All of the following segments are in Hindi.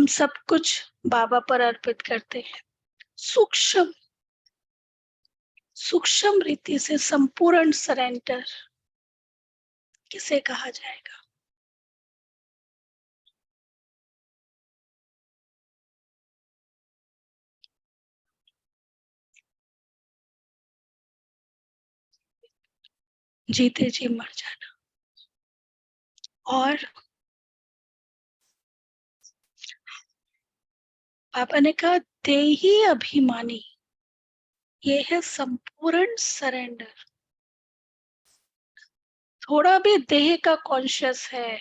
सब कुछ बाबा पर अर्पित करते हैं। सूक्ष्म सूक्ष्म रीति से संपूर्ण सरेंडर किसे कहा जाएगा? जीते जी मर जाना। और पापा ने कहा देही अभिमानी, ये है संपूर्ण सरेंडर। थोड़ा भी देह का कॉन्शियस है,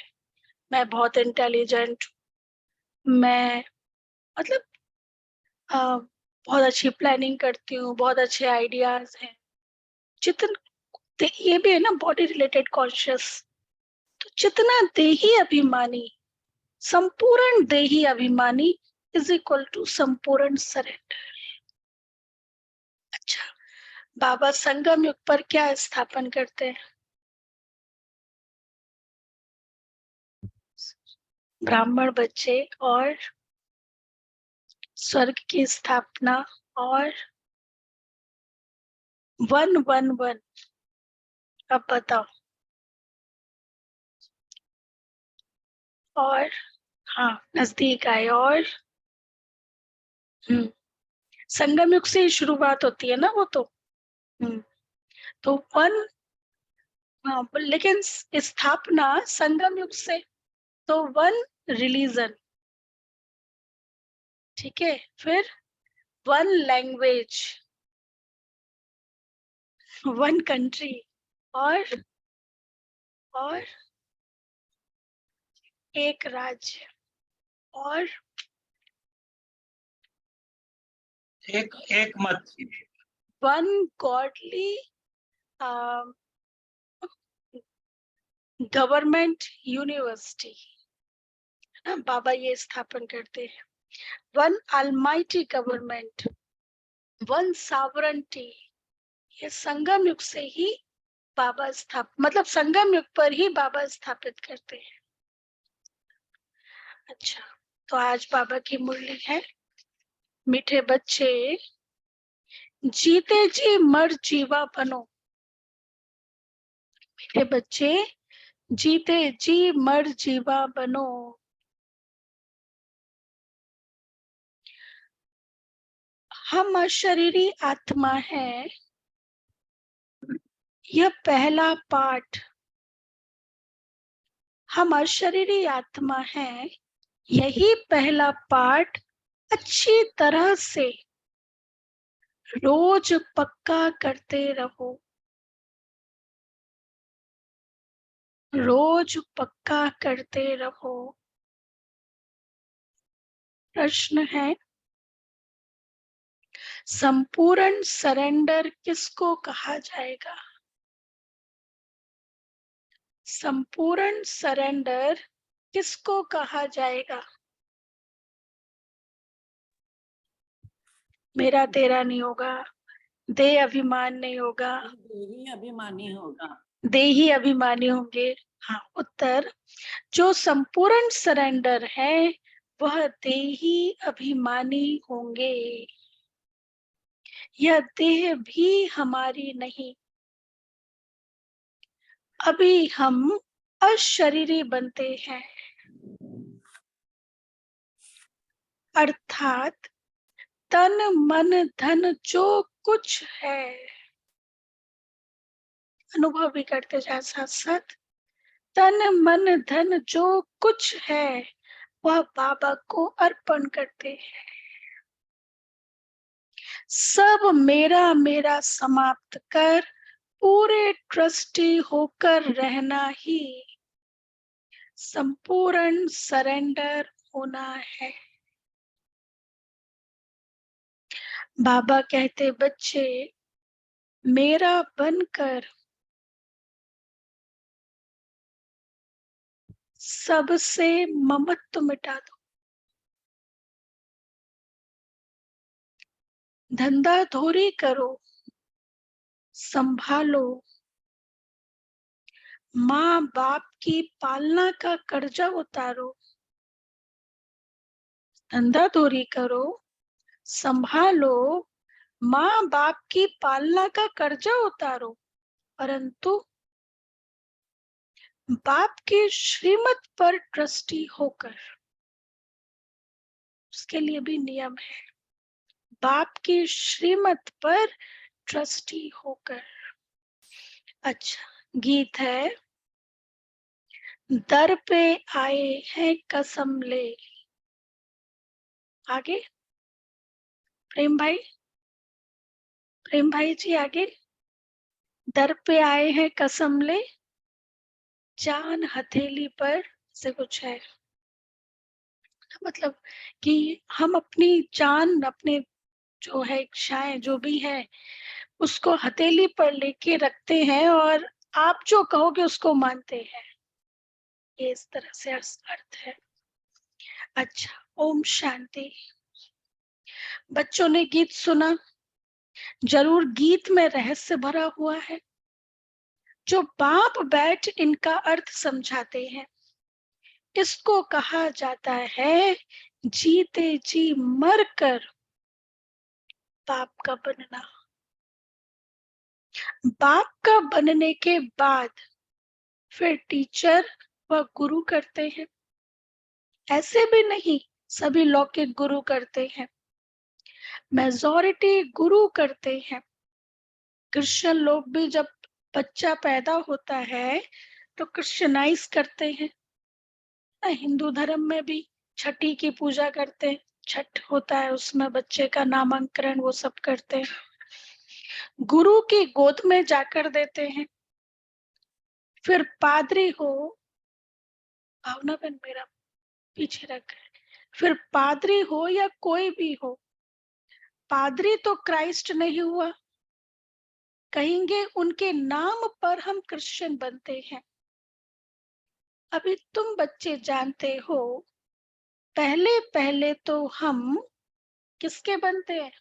मैं बहुत इंटेलिजेंट, मैं मतलब बहुत अच्छी प्लानिंग करती हूँ, बहुत अच्छे आइडियाज हैं, जितन ये भी है ना बॉडी रिलेटेड कॉन्शियस। तो जितना देही अभिमानी, संपूर्ण देही अभिमानी इज इक्वल टू संपूर्ण सरेंडर। अच्छा, बाबा संगम युग पर क्या स्थापन करते हैं? ब्राह्मण बच्चे और स्वर्ग की स्थापना और 111। अब बताओ। और हाँ, नजदीक आए। और संगम युग से ही शुरुआत होती है ना वो तो। हम्म तो वन, हाँ, लेकिन स्थापना संगम युग से। तो वन रिलीजन, ठीक है। फिर वन लैंग्वेज, वन कंट्री, और एक राज्य, और एक एक मत, वन गॉडली गवर्नमेंट यूनिवर्सिटी। बाबा ये स्थापन करते हैं। One almighty government, one sovereignty. ये संगम युग से ही बाबा मतलब संगम युग पर ही बाबा स्थापित करते हैं। अच्छा, तो आज बाबा की मुरली है। मीठे बच्चे, जीते जी मर जीवा बनो। मीठे बच्चे, जीते जी मर जीवा बनो। हम अशरीरी आत्मा है, यह पहला पाठ। हम अशरीरी आत्मा है, यही पहला पाठ अच्छी तरह से रोज पक्का करते रहो। रोज पक्का करते रहो। प्रश्न है, संपूर्ण सरेंडर किसको कहा जाएगा? संपूर्ण सरेंडर किसको कहा जाएगा? मेरा तेरा नहीं होगा, देह अभिमान नहीं होगा, देही अभिमानी होगा। देही अभिमानी होंगे। हाँ, उत्तर जो संपूर्ण सरेंडर है वह देही अभिमानी होंगे। यह देह भी हमारी नहीं, अभी हम अशरीरी बनते हैं। अर्थात तन मन धन जो कुछ है, अनुभव भी करते जाए साथ साथ। तन मन धन जो कुछ है वह बाबा को अर्पण करते हैं। सब मेरा मेरा समाप्त कर पूरे ट्रस्टी होकर रहना ही संपूर्ण सरेंडर होना है। बाबा कहते बच्चे मेरा बनकर सबसे ममत्व मिटा दो। धंधा धोरी करो, संभालो, माँ बाप की पालना का कर्जा उतारो। धंधा धोरी करो, संभालो, माँ बाप की पालना का कर्जा उतारो, परंतु बाप की श्रीमत पर ट्रस्टी होकर, उसके लिए भी नियम है, बाप की श्रीमत पर ट्रस्टी होकर। अच्छा, गीत है, दर पे आए हैं कसम ले। आगे प्रेम भाई जी आगे। दर पे आए हैं कसम ले, जान हथेली पर, से कुछ है, मतलब कि हम अपनी जान, अपने जो है इच्छाएं जो भी है, उसको हथेली पर लेके रखते हैं और आप जो कहोगे उसको मानते हैं। ये इस तरह से अर्थ है। अच्छा, ओम शांति। बच्चों ने गीत सुना, जरूर गीत में रहस्य भरा हुआ है, जो बाप बैठ इनका अर्थ समझाते हैं। इसको कहा जाता है जीते जी मर कर बाप का बनना। बाप का बनने के बाद फिर टीचर व गुरु करते हैं। ऐसे भी नहीं सभी लौकिक गुरु करते हैं, मेजॉरिटी गुरु करते हैं। क्रिश्चियन लोग भी जब बच्चा पैदा होता है तो क्रिश्चियनाइज करते हैं। हिंदू धर्म में भी छठी की पूजा करते हैं, छठ होता है, उसमें बच्चे का नामकरण वो सब करते हैं, गुरु की गोद में जाकर देते हैं। फिर पादरी हो, भावना बहन मेरा पीछे रख, फिर पादरी हो या कोई भी हो, पादरी तो क्राइस्ट नहीं हुआ, कहेंगे उनके नाम पर हम क्रिश्चियन बनते हैं। अभी तुम बच्चे जानते हो, पहले पहले तो हम किसके बनते हैं?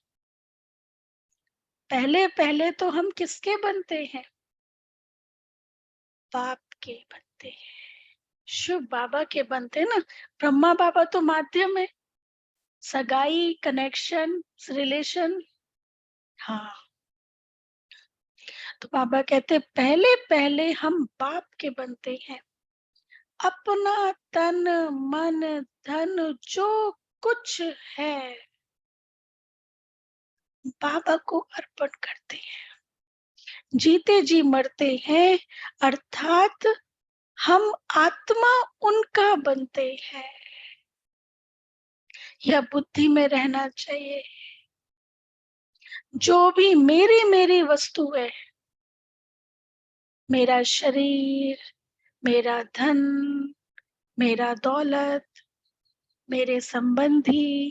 पहले पहले तो हम किसके बनते हैं? बाप के बनते हैं, शिव बाबा के बनते हैं ना। ब्रह्मा बाबा तो माध्यम है, सगाई, कनेक्शन, रिलेशन। हाँ, तो बाबा कहते पहले पहले हम बाप के बनते हैं। अपना तन मन धन जो कुछ है बाबा को अर्पण करते हैं, जीते जी मरते हैं, अर्थात हम आत्मा उनका बनते हैं। यह बुद्धि में रहना चाहिए। जो भी मेरी मेरी वस्तु है, मेरा शरीर, मेरा धन, मेरा दौलत, मेरे संबंधी,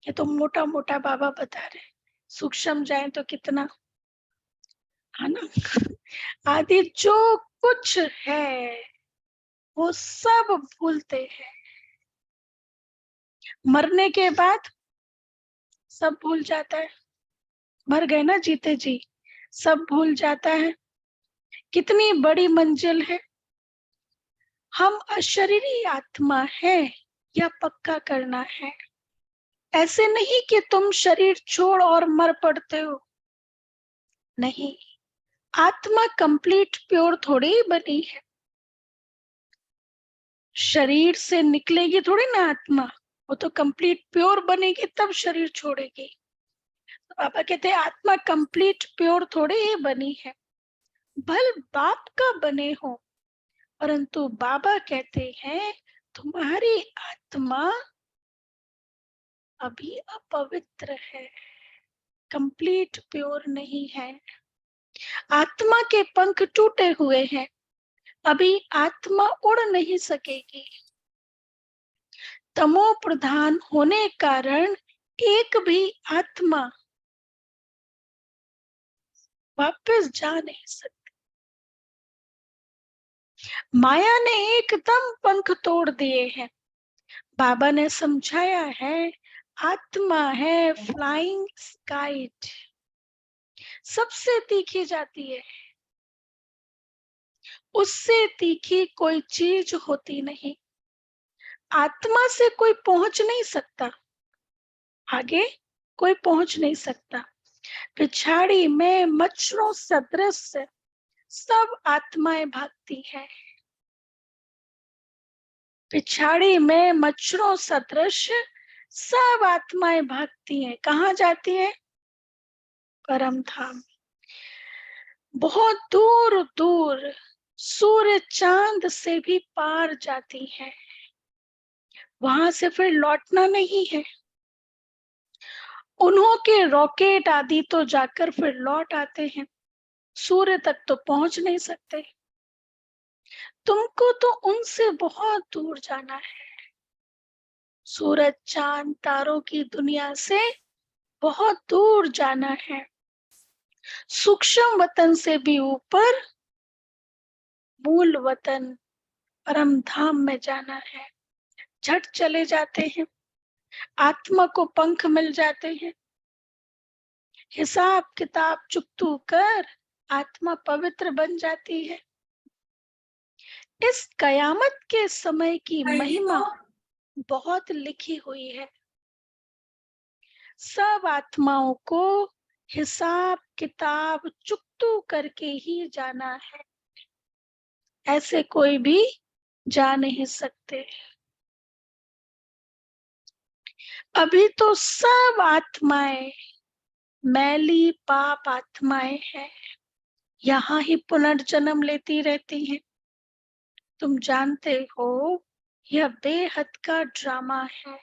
ये तो मोटा मोटा बाबा बता रहे, सूक्ष्म जाए तो कितना है ना। आदि जो कुछ है वो सब भूलते हैं। मरने के बाद सब भूल जाता है, मर गए ना जीते जी, सब भूल जाता है। कितनी बड़ी मंजिल है। हम अशरीरी आत्मा है, यह पक्का करना है। ऐसे नहीं कि तुम शरीर छोड़ और मर पड़ते हो, नहीं, आत्मा कंप्लीट प्योर थोड़ी ही बनी है। शरीर से निकलेगी थोड़ी ना आत्मा, वो तो कंप्लीट प्योर बनेगी तब शरीर छोड़ेगी। तो बाबा कहते हैं आत्मा कंप्लीट प्योर थोड़ी ही बनी है, भल बाप का बने हो, परंतु बाबा कहते हैं तुम्हारी आत्मा अभी अपवित्र है, कंप्लीट प्योर नहीं है। आत्मा के पंख टूटे हुए हैं, अभी आत्मा उड़ नहीं सकेगी। तमो प्रधान होने कारण एक भी आत्मा वापस जा नहीं सकती। माया ने एकदम पंख तोड़ दिए हैं। बाबा ने समझाया है आत्मा है फ्लाइंग काइट, सबसे तीखी जाती है, उससे तीखी कोई चीज होती नहीं। आत्मा से कोई पहुंच नहीं सकता, आगे कोई पहुंच नहीं सकता। पिछाड़ी में मच्छरों सदृश सब आत्माएं भागती हैं। पिछाड़ी में मच्छरों सदृश सब आत्माएं भागती हैं। कहाँ जाती हैं? परम धाम। बहुत दूर दूर, सूर्य चांद से भी पार जाती हैं। वहां से फिर लौटना नहीं है। उन्हों के रॉकेट आदि तो जाकर फिर लौट आते हैं, सूर्य तक तो पहुंच नहीं सकते। तुमको तो उनसे बहुत दूर जाना है। सूरज चांद तारों की दुनिया से बहुत दूर जाना है। सूक्ष्म वतन से भी ऊपर मूल वतन परम धाम में जाना है। झट चले जाते हैं, आत्मा को पंख मिल जाते हैं। हिसाब किताब चुकतू कर आत्मा पवित्र बन जाती है। इस कयामत के समय की महिमा बहुत लिखी हुई है। सब आत्माओं को हिसाब किताब चुकतू करके ही जाना है, ऐसे कोई भी जा नहीं सकते। अभी तो सब आत्माएं मैली पाप आत्माएं हैं, यहाँ ही पुनर्जन्म लेती रहती हैं। तुम जानते हो यह बेहद का ड्रामा है।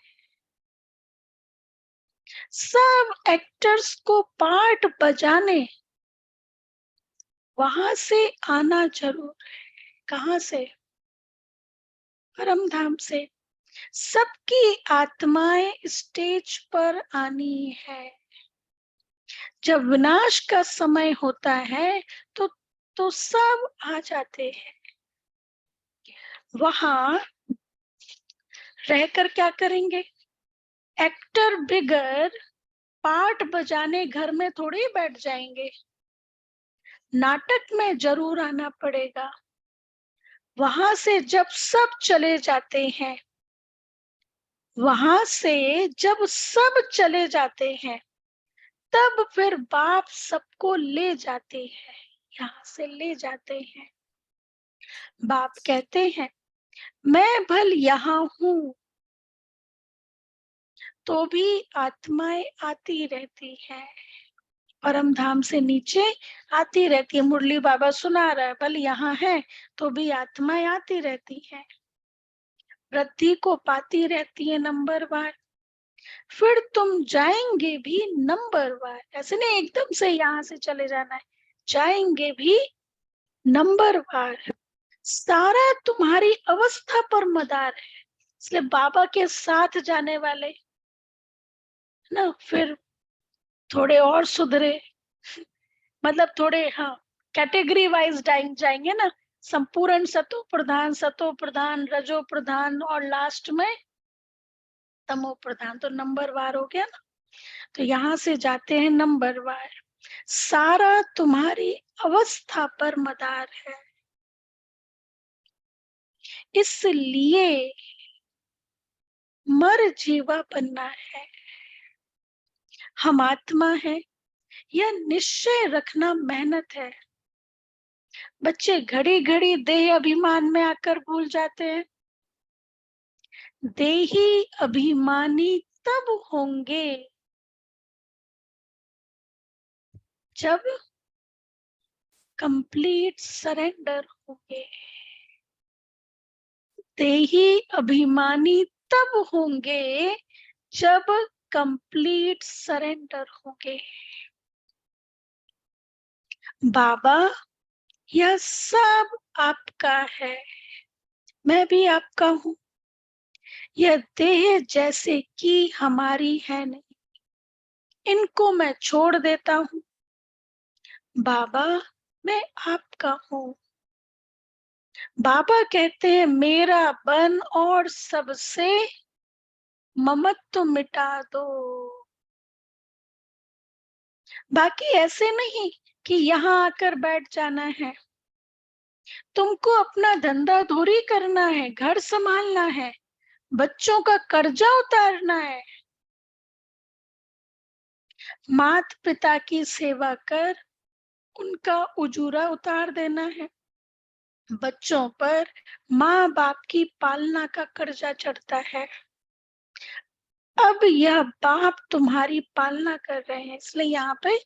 सब एक्टर्स को पार्ट बजाने वहां से आना जरूर है। कहां से? परम धाम से। सबकी आत्माएं स्टेज पर आनी है। जब विनाश का समय होता है तो सब आ जाते हैं। वहां रहकर क्या करेंगे? एक्टर बिगर पार्ट बजाने घर में थोड़ी बैठ जाएंगे, नाटक में जरूर आना पड़ेगा। वहां से जब सब चले जाते हैं, वहां से जब सब चले जाते हैं, तब फिर बाप सबको ले जाते हैं, यहाँ से ले जाते हैं। बाप कहते हैं मैं भल यहाँ हूं, तो भी आत्माएं आती रहती हैं। परम धाम से नीचे आती रहती है। मुरली बाबा सुना रहा है, भल यहाँ है तो भी आत्माएं आती रहती हैं, वृद्धि को पाती रहती है नंबरवार। फिर तुम जाएंगे भी नंबरवार, ऐसे नहीं एकदम से यहाँ से चले जाना है, जाएंगे भी नंबरवार। सारा तुम्हारी अवस्था पर मदार है, इसलिए बाबा के साथ जाने वाले ना फिर थोड़े और सुधरे, मतलब थोड़े हाँ कैटेगरी वाइज जाएंगे ना, संपूर्ण सतो प्रधान रजो प्रधान और लास्ट में तमो प्रधान, तो नंबरवार हो गया ना। तो यहाँ से जाते हैं नंबरवार। सारा तुम्हारी अवस्था पर मदार है, इसलिए मर जीवा बनना है। हम आत्मा है, यह निश्चय रखना मेहनत है। बच्चे घड़ी घड़ी देह अभिमान में आकर भूल जाते हैं। देही अभिमानी तब होंगे जब कंप्लीट सरेंडर होंगे। देही अभिमानी तब होंगे जब कंप्लीट सरेंडर होंगे। बाबा यह सब आपका है, मैं भी आपका हूँ। यह देह जैसे कि हमारी है नहीं, इनको मैं छोड़ देता हूँ। बाबा मैं आपका हूँ। बाबा कहते हैं मेरा बन और सबसे ममत्व मिटा दो। बाकी ऐसे नहीं कि यहाँ आकर बैठ जाना है। तुमको अपना धंधा धोरी करना है, घर संभालना है, बच्चों का कर्जा उतारना है, माता पिता की सेवा कर उनका उजूरा उतार देना है, बच्चों पर माँ बाप की पालना का कर्जा चढ़ता है। अब यह बाप तुम्हारी पालना कर रहे हैं, इसलिए यहाँ पे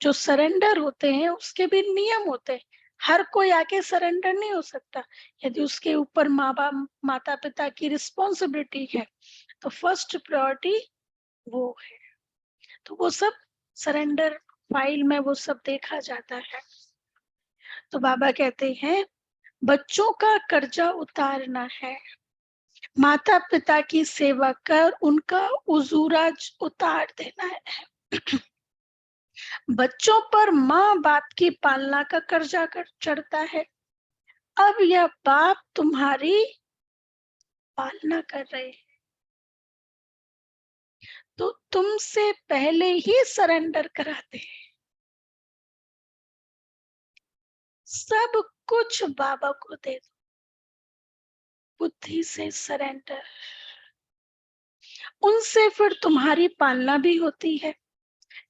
जो सरेंडर होते हैं उसके भी नियम होते हैं। हर कोई आके सरेंडर नहीं हो सकता। यदि उसके ऊपर माँ बाप माता पिता की रिस्पॉन्सिबिलिटी है तो फर्स्ट प्रायोरिटी वो है। तो वो सब सरेंडर फाइल में वो सब देखा जाता है। तो बाबा कहते हैं बच्चों का कर्जा उतारना है, माता पिता की सेवा कर उनका उजूरा उतार देना है। बच्चों पर माँ बाप की पालना का कर्जा चढ़ता है। अब यह बाप तुम्हारी पालना कर रहे हैं तो तुमसे पहले ही सरेंडर कराते हैं। सब कुछ बाबा को दे दो, बुद्धि से सरेंडर। उनसे फिर तुम्हारी पालना भी होती है।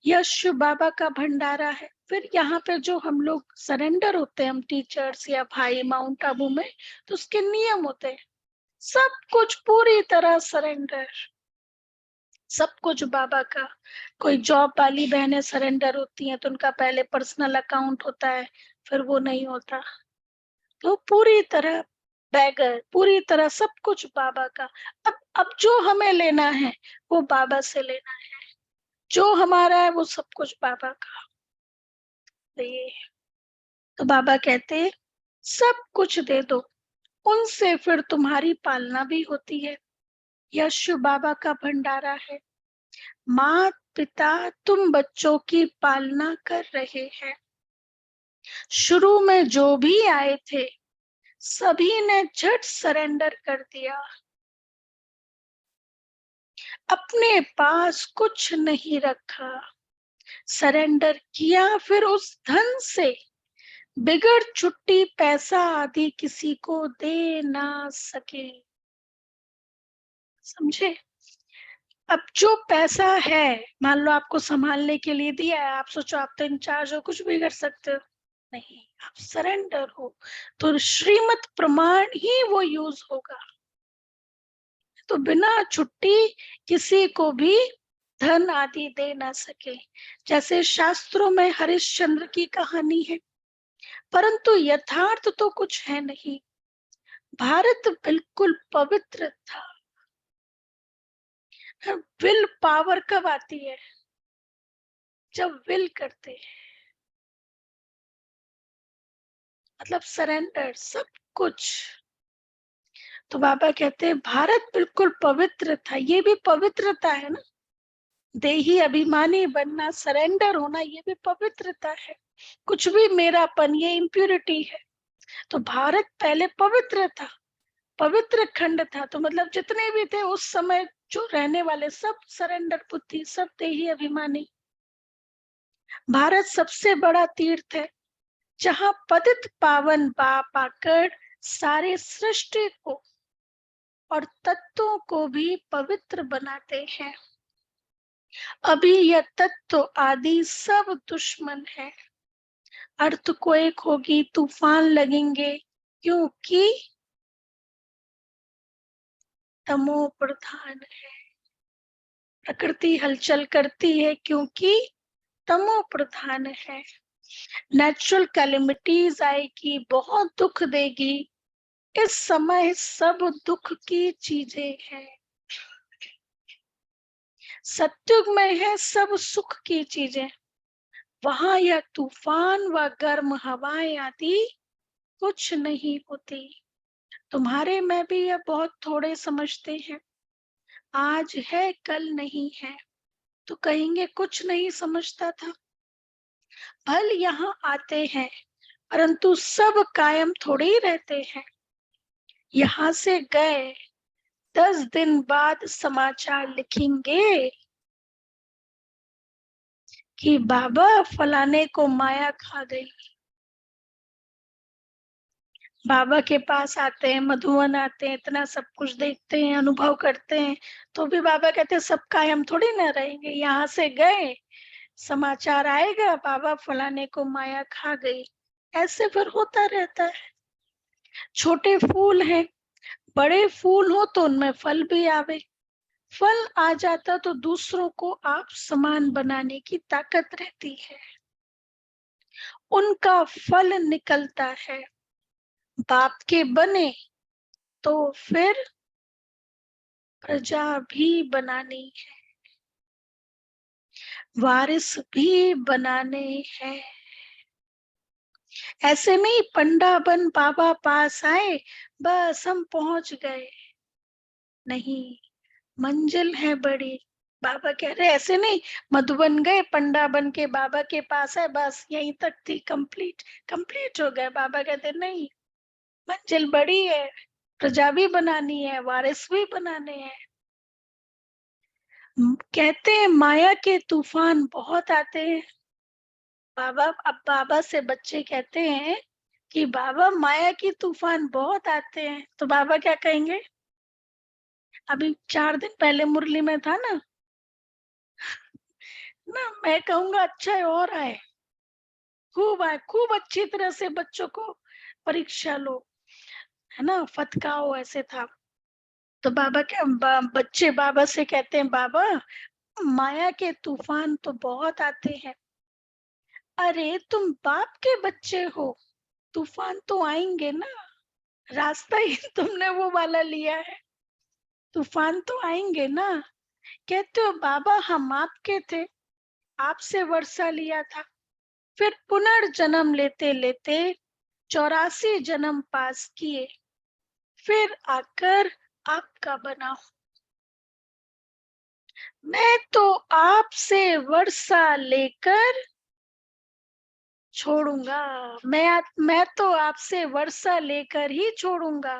यह शिव बाबा का भंडारा है। फिर यहाँ पे जो हम लोग सरेंडर होते हैं, हम टीचर्स या भाई माउंट आबू में, तो उसके नियम होते हैं। सब कुछ पूरी तरह सरेंडर, सब कुछ बाबा का। कोई जॉब वाली बहनें सरेंडर होती हैं तो उनका पहले पर्सनल अकाउंट होता है, फिर वो नहीं होता। तो पूरी तरह बैगर, पूरी तरह सब कुछ बाबा का। अब जो हमें लेना है वो बाबा से लेना है, जो हमारा है वो सब कुछ बाबा का। तो बाबा कहते हैं सब कुछ दे दो, उनसे फिर तुम्हारी पालना भी होती है। यह शिव बाबा का भंडारा है। माँ पिता तुम बच्चों की पालना कर रहे हैं। शुरू में जो भी आए थे सभी ने झट सरेंडर कर दिया, अपने पास कुछ नहीं रखा, सरेंडर किया। फिर उस धन से बिगड़ छुट्टी पैसा आदि किसी को दे ना सके। समझे? अब जो पैसा है, मान लो आपको संभालने के लिए दिया है, आप सोचो आप तो इंचार्ज हो, कुछ भी कर सकते हो। नहीं, आप सरेंडर हो तो श्रीमत प्रमाण ही वो यूज होगा। तो बिना छुट्टी किसी को भी धन आदि दे ना सके। जैसे शास्त्रों में हरिश्चंद्र की कहानी है, परंतु यथार्थ तो कुछ है नहीं। भारत बिल्कुल पवित्र था। विल पावर कब आती है? जब विल करते हैं, मतलब सरेंडर सब कुछ। तो बाबा कहते हैं भारत बिल्कुल पवित्र था। ये भी पवित्रता है ना, देही अभिमानी बनना, सरेंडर होना, ये भी पवित्रता है। कुछ भी मेरापन, ये इम्प्योरिटी है। तो भारत पहले पवित्र था, पवित्र खंड था। तो मतलब जितने भी थे उस समय जो रहने वाले, सब सरेंडर बुद्धि, सब देही अभिमानी। भारत सबसे बड़ा तीर्थ है जहाँ पतित पावन बाप आकर सारे सृष्टि को और तत्वों को भी पवित्र बनाते हैं। अभी यह तत्व आदि सब दुश्मन है। अर्थक्वेक होगी, तूफान लगेंगे, क्योंकि तमो प्रधान है। प्रकृति हलचल करती है क्योंकि तमो प्रधान है। नेचुरल कैलेमिटीज आएगी, बहुत दुख देगी। इस समय सब दुख की चीजें हैं। सत्युग में है सब सुख की चीजें। वहां यह तूफान व गर्म हवाएं आदि कुछ नहीं होती। तुम्हारे में भी यह बहुत थोड़े समझते हैं। आज है कल नहीं है, तो कहेंगे कुछ नहीं समझता था। फल यहाँ आते हैं परंतु सब कायम थोड़े ही रहते हैं। यहाँ से गए 10 दिन बाद समाचार लिखेंगे कि बाबा फलाने को माया खा गई। बाबा के पास आते हैं, मधुवन आते हैं, इतना सब कुछ देखते हैं, अनुभव करते हैं, तो भी बाबा कहते हैं सब कायम थोड़ी ना रहेंगे। यहाँ से गए, समाचार आएगा बाबा फलाने को माया खा गई, ऐसे फिर होता रहता है। छोटे फूल हैं, बड़े फूल हो तो उनमें फल भी आवे। फल आ जाता तो दूसरों को आप समान बनाने की ताकत रहती है, उनका फल निकलता है। बाप के बने तो फिर प्रजा भी बनानी है, वारिस भी बनाने हैं। ऐसे नहीं पंडा बन बाबा पास आए बस हम पहुंच गए, नहीं, मंजिल है बड़ी। बाबा कह रहे ऐसे नहीं, मधुबन गए पंडा बन के बाबा के पास है, बस यहीं तक थी, कंप्लीट कंप्लीट हो गए। बाबा कहते नहीं, मंजिल बड़ी है, प्रजा भी बनानी है, वारिस भी बनाने हैं। कहते हैं माया के तूफान बहुत आते हैं। बाबा, अब बाबा से बच्चे कहते हैं कि बाबा माया की तूफान बहुत आते हैं, तो बाबा क्या कहेंगे? अभी 4 दिन पहले मुरली में था ना, मैं कहूंगा अच्छा है और आए, खूब आए, खूब अच्छी तरह से बच्चों को परीक्षा लो, है ना, फतकाओ, ऐसे था। तो बाबा क्या बच्चे बाबा से कहते हैं बाबा माया के तूफान तो बहुत आते हैं। अरे तुम बाप के बच्चे हो, तूफान तो आएंगे ना, रास्ता ही तुमने वो वाला लिया है, तूफान तो आएंगे ना। कहते हो बाबा हम आपके थे, आपसे वर्षा लिया था, फिर पुनर्जन्म लेते लेते 84 जन्म पास किए, फिर आकर आपका बना। मैं तो आपसे वर्षा लेकर छोड़ूंगा, मैं तो आपसे वर्षा लेकर ही छोड़ूंगा।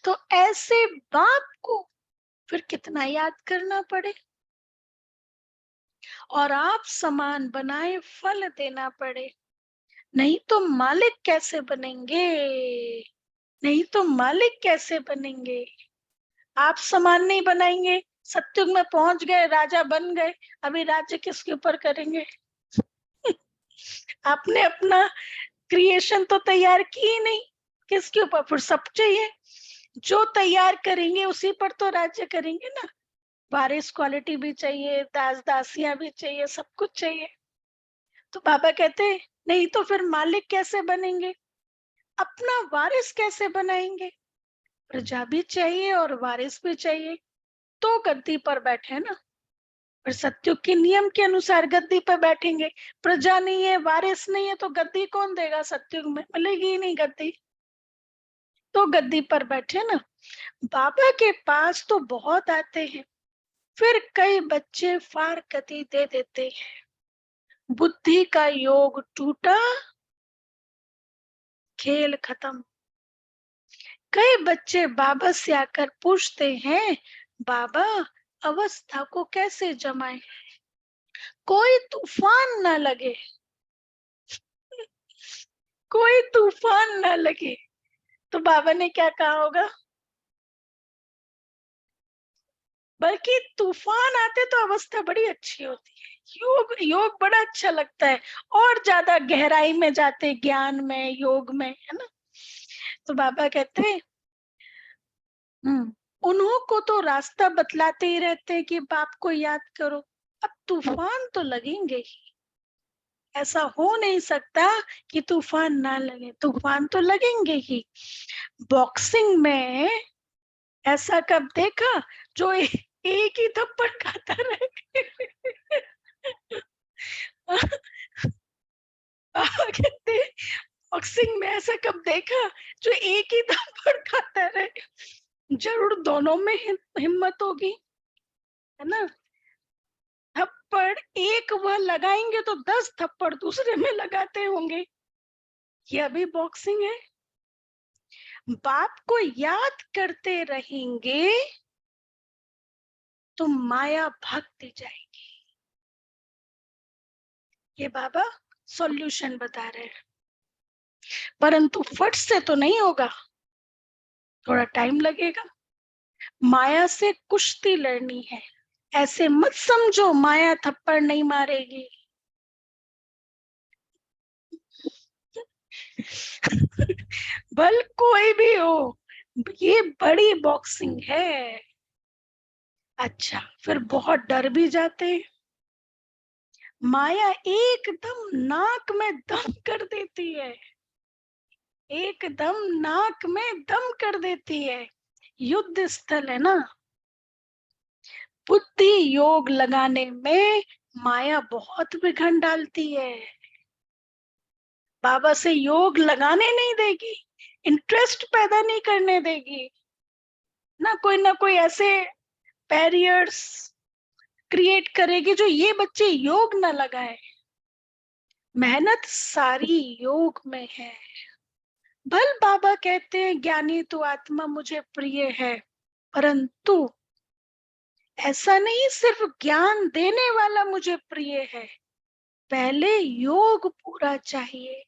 तो ऐसे बाप को फिर कितना याद करना पड़े, और आप समान बनाए फल देना पड़े, नहीं तो मालिक कैसे बनेंगे? नहीं तो मालिक कैसे बनेंगे? आप समान नहीं बनाएंगे, सत्युग में पहुंच गए, राजा बन गए, अभी राज्य किसके ऊपर करेंगे? आपने अपना क्रिएशन तो तैयार की ही नहीं, किसके ऊपर फिर सब चाहिए? जो तैयार करेंगे उसी पर तो राज्य करेंगे ना। वारिस क्वालिटी भी चाहिए, दास दासियां भी चाहिए, सब कुछ चाहिए। तो बाबा कहते हैं नहीं तो फिर मालिक कैसे बनेंगे, अपना वारिस कैसे बनाएंगे? प्रजा भी चाहिए और वारिस भी चाहिए, तो गद्दी पर बैठे ना। पर सत्युग के नियम के अनुसार गद्दी पर बैठेंगे, प्रजा नहीं है, वारिस नहीं है, तो गद्दी कौन देगा? सत्युग में मिलेगी ही नहीं गद्दी, तो गद्दी पर बैठे ना। बाबा के पास तो बहुत आते हैं, फिर कई बच्चे फार गति दे देते हैं, बुद्धि का योग टूटा, खेल खत्म। कई बच्चे बाबा से आकर पूछते हैं बाबा अवस्था को कैसे जमाए, कोई तूफान ना लगे, कोई तूफान ना लगे। तो बाबा ने क्या कहा होगा? बल्कि तूफान आते तो अवस्था बड़ी अच्छी होती है, योग योग बड़ा अच्छा लगता है, और ज्यादा गहराई में जाते ज्ञान में, योग में, है ना। तो बाबा कहते हैं उन्हों को तो रास्ता बतलाते ही रहते हैं कि बाप को याद करो, अब तूफान तो लगेंगे ही, ऐसा हो नहीं सकता कि तूफान ना लगे, तूफान तो लगेंगे ही। बॉक्सिंग में ऐसा कब देखा जो एक ही थप्पड़ खाता रहे? कहते बॉक्सिंग में ऐसा कब देखा जो एक ही थप्पड़ खाता रहे? जरूर दोनों में हिम्मत होगी, है ना। थप्पड़ एक वह लगाएंगे तो 10 थप्पड़ दूसरे में लगाते होंगे, यह भी बॉक्सिंग है। बाप को याद करते रहेंगे तो माया भागती जाएगी। ये बाबा सॉल्यूशन बता रहे हैं। परंतु फट से तो नहीं होगा, थोड़ा टाइम लगेगा। माया से कुश्ती लड़नी है, ऐसे मत समझो माया थप्पड़ नहीं मारेगी। बल कोई भी हो, ये बड़ी बॉक्सिंग है। अच्छा, फिर बहुत डर भी जाते हैं। माया एकदम नाक में दम कर देती है, एकदम नाक में दम कर देती है। युद्ध स्थल है ना, बुद्धि योग लगाने में माया बहुत विघन डालती है। बाबा से योग लगाने नहीं देगी, इंटरेस्ट पैदा नहीं करने देगी ना कोई ऐसे बैरियर्स क्रिएट करेगी जो ये बच्चे योग ना लगाए। मेहनत सारी योग में है। भल बाबा कहते हैं ज्ञानी तो आत्मा मुझे प्रिय है, परंतु ऐसा नहीं सिर्फ ज्ञान देने वाला मुझे प्रिय है, पहले योग पूरा चाहिए।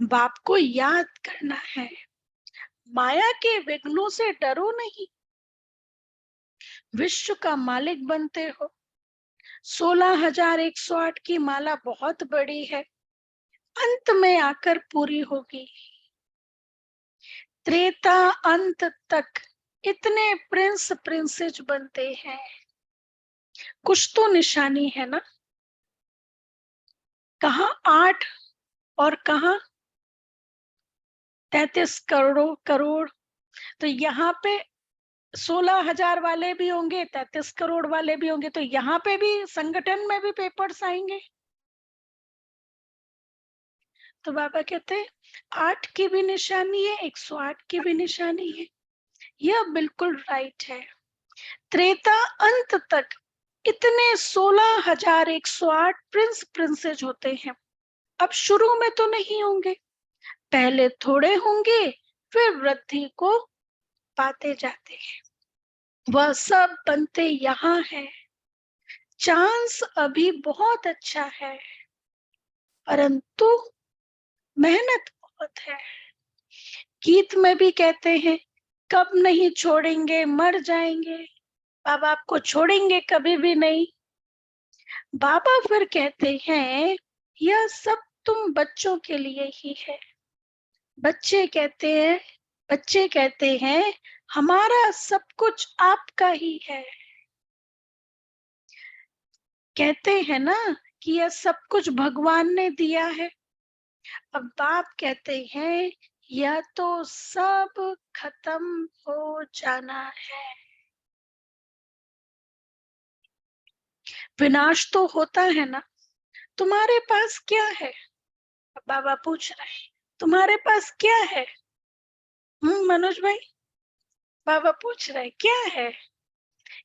बाप को याद करना है, माया के विघ्नों से डरो नहीं, विश्व का मालिक बनते हो। 16,108 की माला बहुत बड़ी है, अंत में आकर पूरी होगी। त्रेता अंत तक इतने प्रिंस प्रिंसेस बनते हैं, कुछ तो निशानी है ना। कहाँ 8 और कहाँ 33 करोड़। तो यहाँ पे 16,000 वाले भी होंगे, 33 करोड़ वाले भी होंगे, तो यहाँ पे भी संगठन में भी पेपर्स आएंगे। तो बाबा कहते हैं 8 की भी निशानी है, 108 की भी निशानी है। यह बिल्कुल राइट है। त्रेता अंत तक इतने 16,108 प्रिंस प्रिंसेस होते हैं। अब शुरू में तो नहीं होंगे, पहले थोड़े होंगे, फिर वृद्धि को पाते जाते हैं। वह सब बनते यहाँ है। चांस अभी बहुत अच्छा है, परंतु मेहनत बहुत है। गीत में भी कहते हैं कब नहीं छोड़ेंगे, मर जाएंगे। बाबा आपको छोड़ेंगे कभी भी नहीं। बाबा फिर कहते हैं यह सब तुम बच्चों के लिए ही है। बच्चे कहते हैं हमारा सब कुछ आपका ही है। कहते हैं ना कि यह सब कुछ भगवान ने दिया है। अब बाप कहते हैं यह तो सब खत्म हो जाना है। विनाश तो होता है ना। तुम्हारे पास क्या है? अब बाबा पूछ रहे हैं तुम्हारे पास क्या है? मनोज भाई, बाबा पूछ रहे क्या है?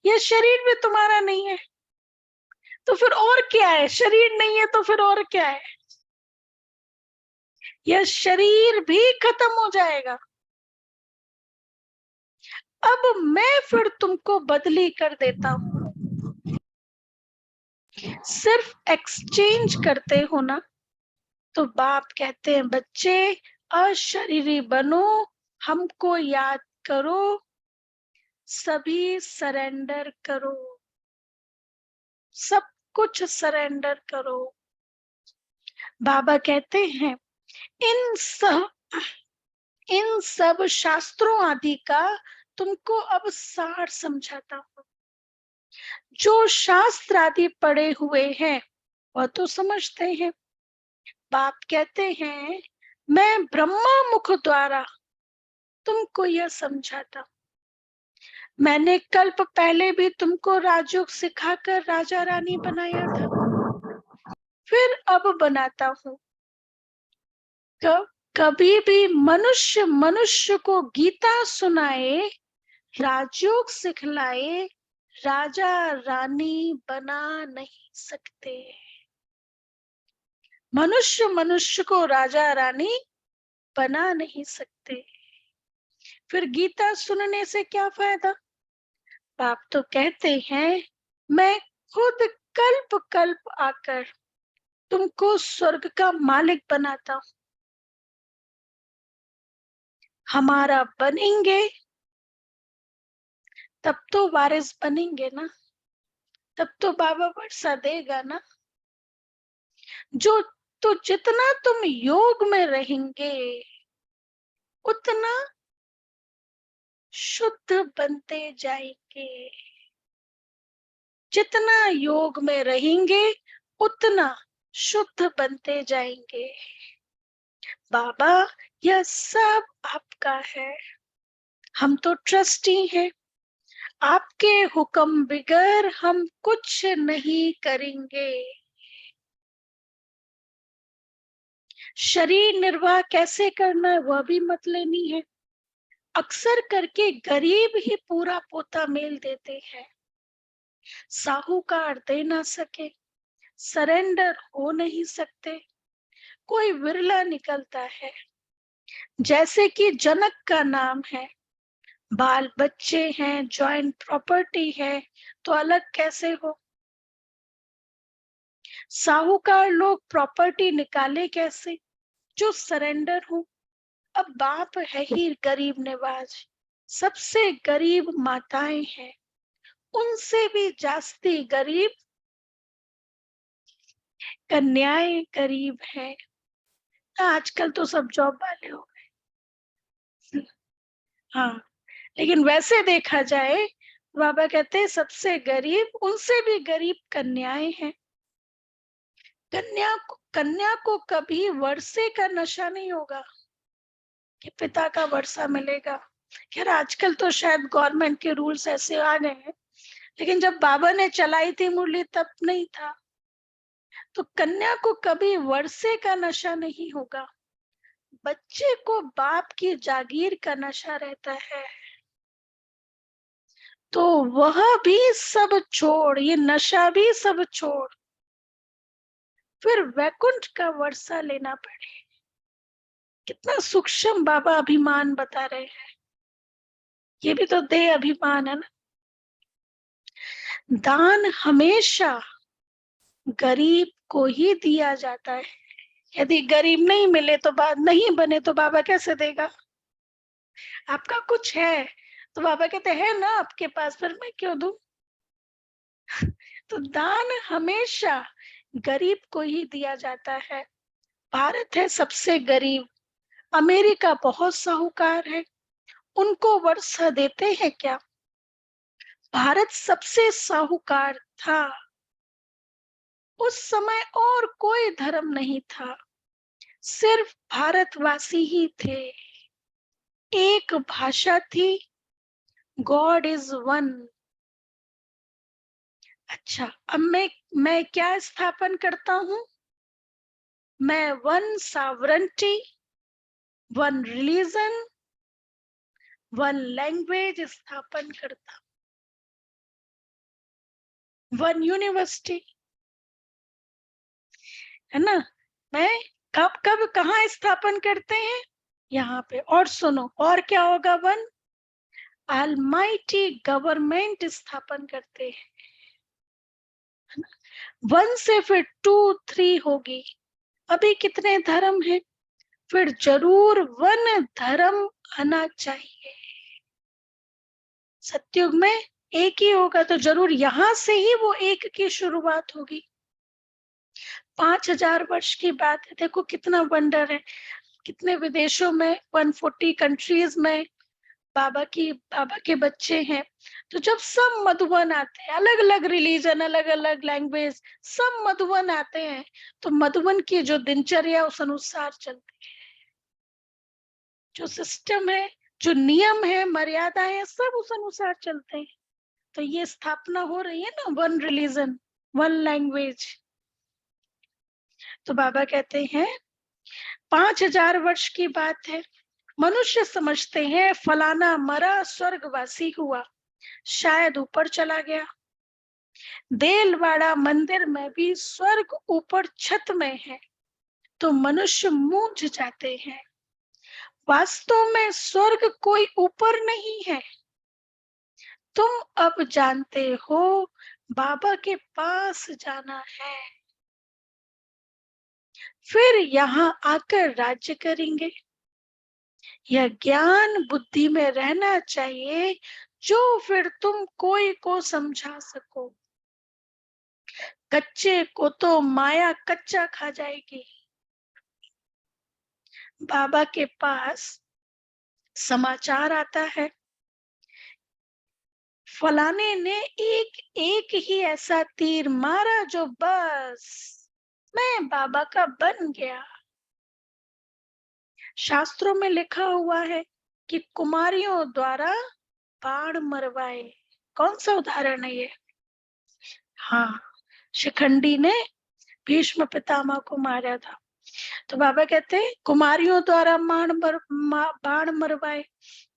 यह शरीर भी तुम्हारा नहीं है, तो फिर और क्या है? शरीर नहीं है तो फिर और क्या है? यह शरीर भी खत्म हो जाएगा। अब मैं फिर तुमको बदली कर देता हूं। सिर्फ एक्सचेंज करते हो ना। तो बाप कहते हैं बच्चे अशरीरी बनो, हमको याद करो, सभी सरेंडर करो, सब कुछ सरेंडर करो। बाबा कहते हैं इन सब शास्त्रों आदि का तुमको अब सार समझाता हूं। जो शास्त्र आदि पढ़े हुए हैं वह तो समझते हैं। बाप कहते हैं मैं ब्रह्मा मुख द्वारा तुमको यह समझाता। मैंने कल्प पहले भी तुमको राजयोग सिखाकर राजा रानी बनाया था, फिर अब बनाता हूं। कभी भी मनुष्य मनुष्य को गीता सुनाए, राजयोग सिखलाए, राजा रानी बना नहीं सकते। मनुष्य मनुष्य को राजा रानी बना नहीं सकते। फिर गीता सुनने से क्या फायदा? बाप तो कहते हैं मैं खुद कल्प कल्प आकर तुमको स्वर्ग का मालिक बनाता हूं। हमारा बनेंगे तब तो वारिस बनेंगे ना, तब तो बाबा वर्षा देगा ना। जो तो जितना तुम योग में रहेंगे उतना शुद्ध बनते जाएंगे। जितना योग में रहेंगे उतना शुद्ध बनते जाएंगे। बाबा यह सब आपका है, हम तो ट्रस्टी हैं। आपके हुक्म बगैर हम कुछ नहीं करेंगे। शरीर निर्वाह कैसे करना है वह भी मत लेनी है। अक्सर करके गरीब ही पूरा पोता मेल देते हैं। साहूकार दे ना सके, सरेंडर हो नहीं सकते, कोई विरला निकलता है। जैसे कि जनक का नाम है, बाल बच्चे हैं, जॉइंट प्रॉपर्टी है, तो अलग कैसे हो। साहूकार लोग प्रॉपर्टी निकाले कैसे, जो सरेंडर हो। अब बाप है ही गरीब नवाज, सबसे गरीब माताएं हैं, उनसे भी जास्ती गरीब कन्याएं गरीब हैं। आजकल तो सब जॉब वाले हो गए। हाँ, लेकिन वैसे देखा जाए बाबा कहते हैं सबसे गरीब उनसे भी गरीब कन्याएं हैं। कन्या को कभी वर्षे का नशा नहीं होगा कि पिता का वर्षा मिलेगा। खैर आजकल तो शायद गवर्नमेंट के रूल्स ऐसे आ गए हैं, लेकिन जब बाबा ने चलाई थी मुरली तब नहीं था। तो कन्या को कभी वर्षे का नशा नहीं होगा। बच्चे को बाप की जागीर का नशा रहता है, तो वह भी सब छोड़, ये नशा भी सब छोड़ फिर वैकुंठ का वर्षा लेना पड़े। कितना सूक्ष्म बाबा अभिमान बता रहे हैं। ये भी तो देह अभिमान है ना। दान हमेशा गरीब को ही दिया जाता है। यदि गरीब नहीं मिले तो नहीं बने तो बाबा कैसे देगा। आपका कुछ है तो बाबा कहते हैं ना आपके पास, फिर मैं क्यों दूं। तो दान हमेशा गरीब को ही दिया जाता है। भारत है सबसे गरीब, अमेरिका बहुत साहूकार है, उनको वर्षा देते हैं क्या। भारत सबसे साहूकार था उस समय, और कोई धर्म नहीं था, सिर्फ भारतवासी ही थे। एक भाषा थी, गॉड इज वन। अच्छा, अब मैं क्या स्थापन करता हूं। मैं one sovereignty, one religion, one language स्थापन करता हूं, वन यूनिवर्सिटी, है ना। मैं कब कब कहाँ स्थापन करते हैं, यहाँ पे। और सुनो और क्या होगा, वन ऑलमाइटी गवर्नमेंट स्थापन करते हैं। वन से फिर 2 3 होगी। अभी कितने धर्म हैं, फिर जरूर वन धर्म आना चाहिए। सतयुग में एक ही होगा तो जरूर यहां से ही वो एक की शुरुआत होगी। 5000 वर्ष की बात है, देखो कितना वंडर है। कितने विदेशों में 140 कंट्रीज में बाबा के बच्चे हैं। तो जब सब मधुबन आते हैं, अलग अलग रिलीजन, अलग अलग लैंग्वेज, सब मधुबन आते हैं, तो मधुबन की जो दिनचर्या उस अनुसार चलती है। जो सिस्टम है, जो नियम है, मर्यादा है, सब उस अनुसार चलते हैं। तो ये स्थापना हो रही है ना, वन रिलीजन, वन लैंग्वेज। तो बाबा कहते हैं 5000 वर्ष की बात है। मनुष्य समझते हैं फलाना मरा स्वर्गवासी हुआ, शायद ऊपर चला गया। देलवाड़ा मंदिर में भी स्वर्ग ऊपर छत में है, तो मनुष्य मूंझ जाते हैं। वास्तव में स्वर्ग कोई ऊपर नहीं है। तुम अब जानते हो बाबा के पास जाना है। फिर यहाँ आकर राज्य करेंगे। यह ज्ञान बुद्धि में रहना चाहिए, जो फिर तुम कोई को समझा सको। कच्चे को तो माया कच्चा खा जाएगी। बाबा के पास समाचार आता है, फलाने ने एक ही ऐसा तीर मारा जो बस मैं बाबा का बन गया। शास्त्रों में लिखा हुआ है कि कुमारियों द्वारा बाण मरवाए। कौन सा उदाहरण है ये? हाँ, शिखंडी ने भीष्म पितामह को मारा था। तो बाबा कहते हैं कुमारियों द्वारा बाण मरवाए।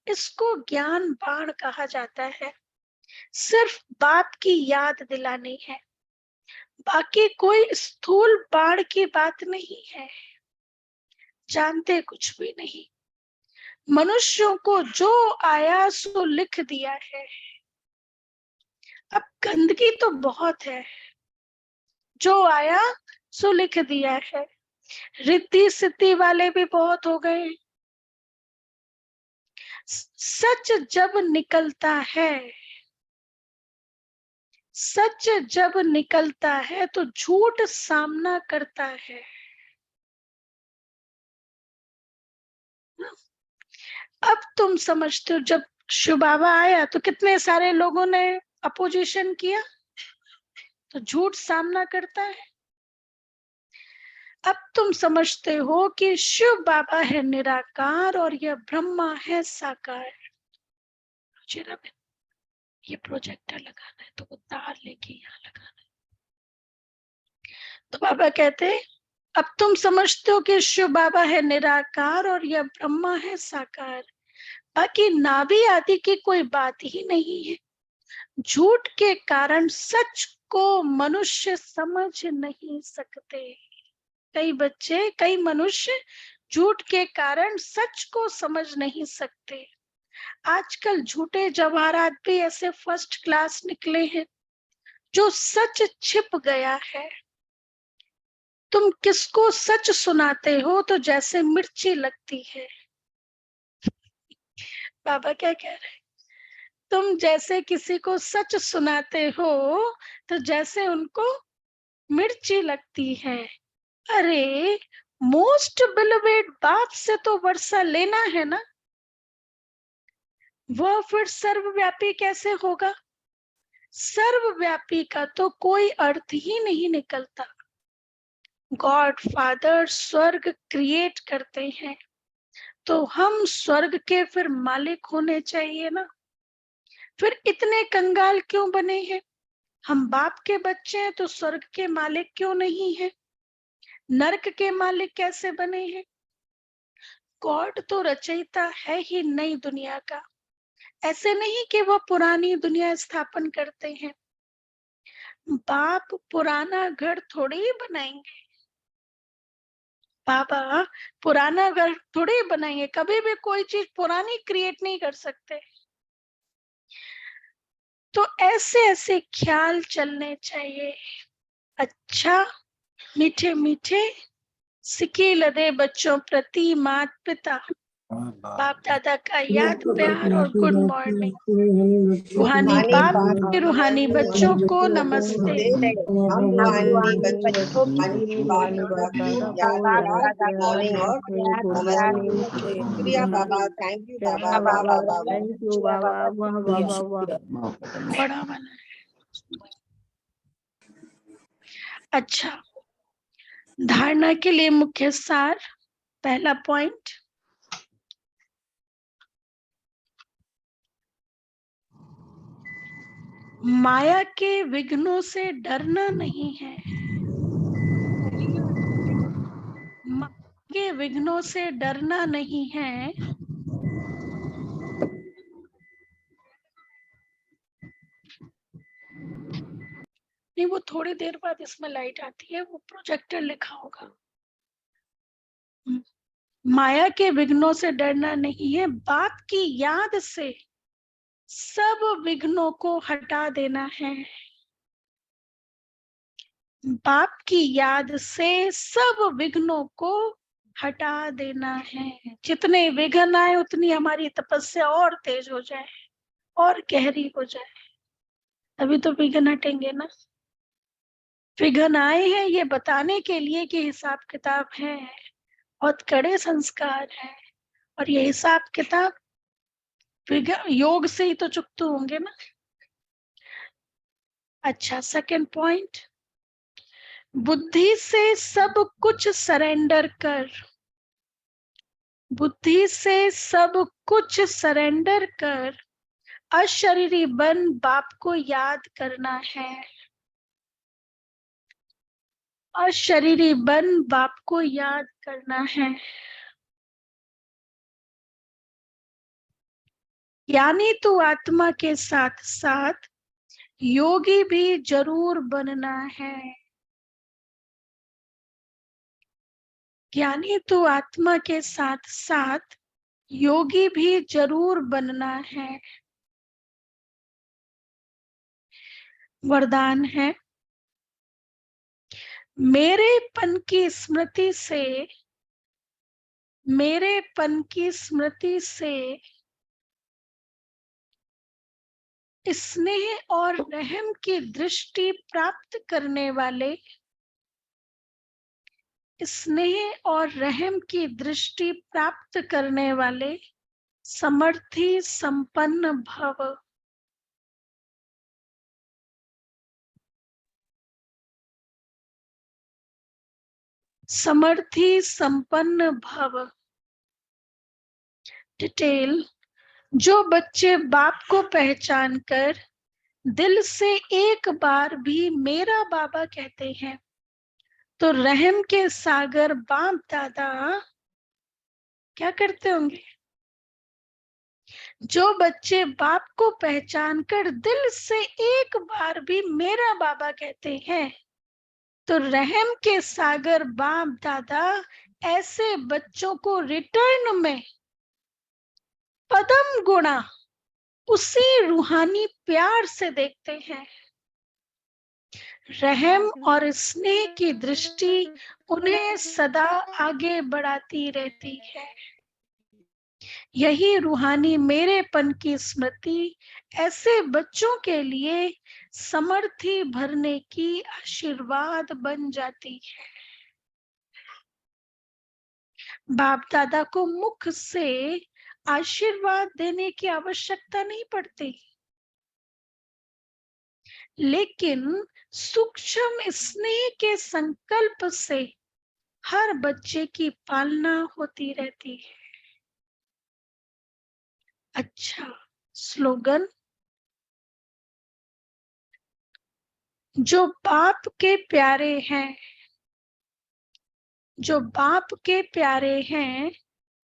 इसको ज्ञान बाण कहा जाता है। सिर्फ बाप की याद दिलानी है, बाकी कोई स्थूल बाण की बात नहीं है। जानते कुछ भी नहीं। मनुष्यों को जो आया सो लिख दिया है। अब गंदगी तो बहुत है, जो आया सो लिख दिया है। रिद्धि सिद्धि वाले भी बहुत हो गए। सच जब निकलता है, सच जब निकलता है तो झूठ सामना करता है। अब तुम समझते हो, जब शिव बाबा आया तो कितने सारे लोगों ने अपोजिशन किया, तो झूठ सामना करता है। अब तुम समझते हो कि शिव बाबा है निराकार और यह ब्रह्मा है साकार। ये प्रोजेक्टर लगाना है तो वो तार लेके यहाँ लगाना है। तो बाबा कहते हैं अब तुम समझते हो कि शिव बाबा है निराकार और यह ब्रह्मा है साकार। बाकी नाभि आदि की कोई बात ही नहीं है। झूठ के कारण सच को मनुष्य समझ नहीं सकते। कई बच्चे, कई मनुष्य झूठ के कारण सच को समझ नहीं सकते। आजकल झूठे जवाहरात भी ऐसे फर्स्ट क्लास निकले हैं, जो सच छिप गया है। तुम किसको सच सुनाते हो तो जैसे मिर्ची लगती है। बाबा क्या कह रहे हैं? तुम जैसे किसी को सच सुनाते हो तो जैसे उनको मिर्ची लगती है। अरे, मोस्ट बिलोवेड बाप से तो वर्षा लेना है ना, वह फिर सर्वव्यापी कैसे होगा? सर्वव्यापी का तो कोई अर्थ ही नहीं निकलता। गॉड फादर स्वर्ग क्रिएट करते हैं तो हम स्वर्ग के फिर मालिक होने चाहिए ना। फिर इतने कंगाल क्यों बने हैं? हम बाप के बच्चे हैं तो स्वर्ग के मालिक क्यों नहीं है? नरक के मालिक कैसे बने हैं? गॉड तो रचयिता है ही नई दुनिया का। ऐसे नहीं कि वह पुरानी दुनिया स्थापन करते हैं। बाप पुराना घर थोड़ी ही बनाएंगे। बाबा पुराना घर थोड़ी ही बनाएंगे। कभी भी कोई चीज पुरानी क्रिएट नहीं कर सकते। तो ऐसे ऐसे ख्याल चलने चाहिए। अच्छा, मीठे मीठे सिके लदे बच्चों प्रति माता पिता बाप दादा का याद प्यार और गुड मॉर्निंग। रूहानी बाप के रूहानी बच्चों को नमस्ते। हम रूहानी बच्चों रूहानी बाप दादा को याद प्यार गुड मॉर्निंग और नमस्ते। शुक्रिया बाबा, थैंक यू बाबा, वाह बाबा, थैंक यू बाबा, वाह वाह वाह। बड़ा वाला है। अच्छा, धारणा के लिए मुख्य सार। पहला पॉइंट, माया के विघ्नों से डरना नहीं है। माया के विघ्नों से डरना नहीं है। नहीं, वो थोड़ी देर बाद इसमें लाइट आती है, वो प्रोजेक्टर लिखा होगा। माया के विघ्नों से डरना नहीं है, बाप की याद से सब विघ्नों को हटा देना है। बाप की याद से सब विघ्नों को हटा देना है। जितने विघ्न आए उतनी हमारी तपस्या और तेज हो जाए और गहरी हो जाए, अभी तो विघ्न हटेंगे ना। विघ्न आए हैं ये बताने के लिए कि हिसाब किताब है, बहुत कड़े संस्कार है, और ये हिसाब किताब योग से ही तो चुकते होंगे ना। अच्छा, सेकंड पॉइंट, बुद्धि से सब कुछ सरेंडर कर। बुद्धि से सब कुछ सरेंडर कर अशरीरी बन बाप को याद करना है। अशरीरी बन बाप को याद करना है, यानी तू आत्मा के साथ साथ योगी भी जरूर बनना है। यानी तू आत्मा के साथ साथ योगी भी जरूर बनना है। वरदान है, मेरेपन की स्मृति से, मेरेपन की स्मृति से स्नेह और रहम की दृष्टि प्राप्त करने वाले, स्नेह और रहम की दृष्टि प्राप्त करने वाले समर्थी संपन्न भव। समर्थी संपन्न भव। डिटेल, जो बच्चे बाप को पहचान कर दिल से एक बार भी मेरा बाबा कहते हैं, तो रहम के सागर बाप दादा क्या करते होंगे? जो बच्चे बाप को पहचान कर दिल से एक बार भी मेरा बाबा कहते हैं, तो रहम के सागर बाप दादा ऐसे बच्चों को रिटर्न में पदम गुणा उसी रूहानी प्यार से देखते हैं। रहम और स्नेह की दृष्टि उन्हें सदा आगे बढ़ाती रहती है। यही रूहानी मेरेपन की स्मृति ऐसे बच्चों के लिए समर्थी भरने की आशीर्वाद बन जाती है। बाप दादा को मुख से आशीर्वाद देने की आवश्यकता नहीं पड़ती, लेकिन सूक्ष्म स्नेह के संकल्प से हर बच्चे की पालना होती रहती है। अच्छा, स्लोगन, जो बाप के प्यारे हैं, जो बाप के प्यारे हैं,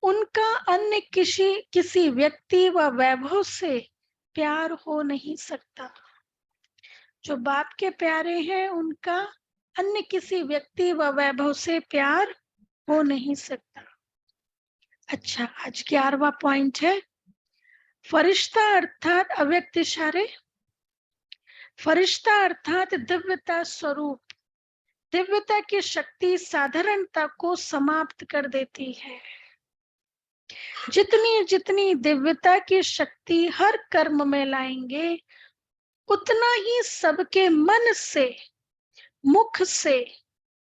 उनका अन्य किसी व्यक्ति व वैभव से प्यार हो नहीं सकता। जो बाप के प्यारे हैं उनका अन्य किसी व्यक्ति व वैभव से प्यार हो नहीं सकता। अच्छा, आज 11वां पॉइंट है, फरिश्ता अर्थात अव्यक्त इशारे। फरिश्ता अर्थात दिव्यता स्वरूप। दिव्यता की शक्ति साधारणता को समाप्त कर देती है। जितनी जितनी दिव्यता की शक्ति हर कर्म में लाएंगे, उतना ही सबके मन से, मुख से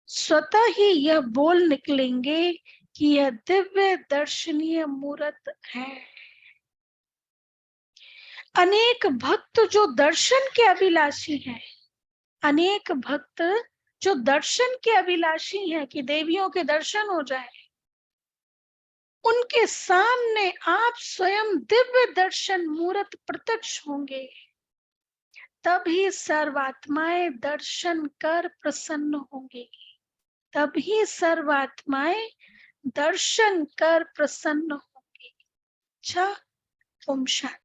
स्वतः ही यह बोल निकलेंगे कि यह दिव्य दर्शनीय मूर्त है। अनेक भक्त जो दर्शन के अभिलाषी हैं, अनेक भक्त जो दर्शन के अभिलाषी हैं कि देवियों के दर्शन हो जाए, उनके सामने आप स्वयं दिव्य दर्शन मूर्त प्रत्यक्ष होंगे। तभी सर्वात्माएं दर्शन कर प्रसन्न होंगी। तभी सर्वात्माएं दर्शन कर प्रसन्न होंगी। अच्छा, ओम शांति।